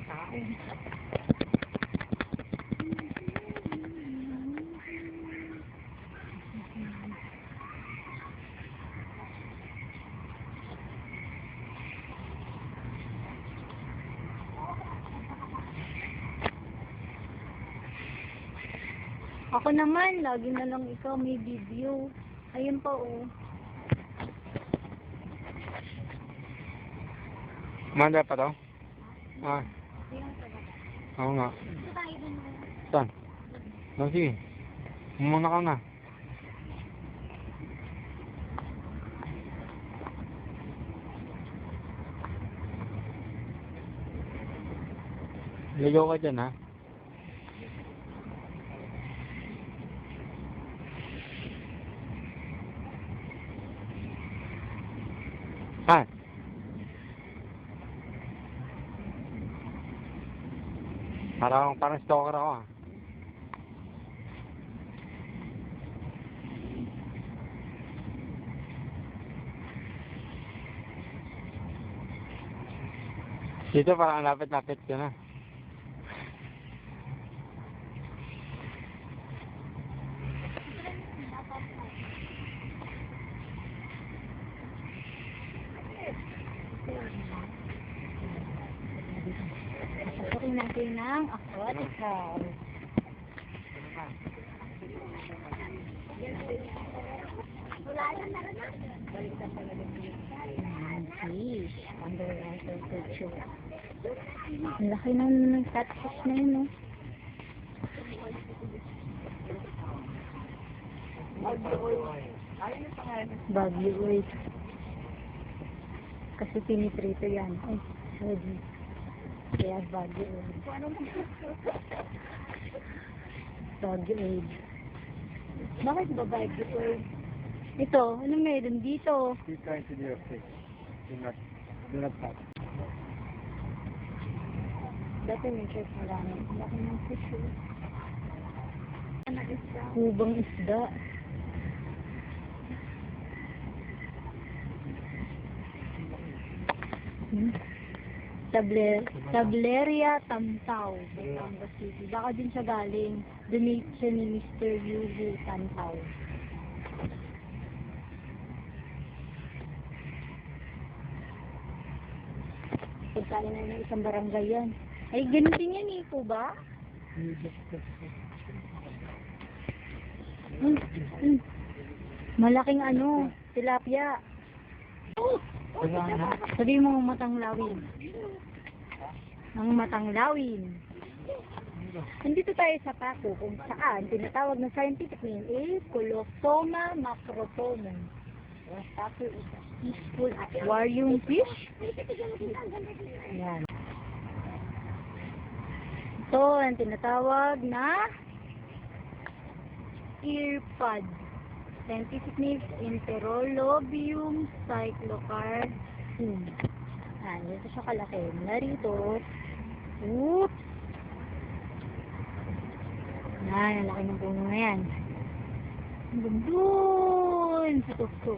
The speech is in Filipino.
tao. Ako naman, lagi na lang ikaw may video. Ayun pa, oh. Manda pa daw? Ah, oo nga. Saan? No, sige. Muna ka nga. Ligaw ka dyan, ha? Saan? Parang stalker ako, ha? Dito parang lapit-lapit ka na. Pasukin natin ng aquatic house. Fish. Underwater culture. Ang laki ng catfish na yun, no? Bagyo oil. Kasi pinitrito yan. Ay, sorry. Kaya bagyo oil. Bagyo oil. Bakit ba bagyo oil? Ito, anong meron dito? Keep trying to do your fish. Do not touch. Dati may chef marami. Laki ng fish, eh. Kubang isda. Tableria Tantaw, Batangas City. Baka din siya galing. Donate siya ni Mr. Yuhu Tantaw. Pagkain na ng isang barangay yan. Ay, ganun din yan, eh, po ba? Malaking ano, tilapia. Sabi mo matang lawin. Ang matang lawin. Nandito tayo sa Paco kung saan tinatawag na scientific name is Colosoma macropomum. Paco is a peaceful aquarium fish. Yan. Ito ang tinatawag na earpod. Scientific name Enterolobium cyclocardum. Dito siya kalaki. Narito. Oops! Ang laki ng puno na yan. Hanggang dun sa tuktok.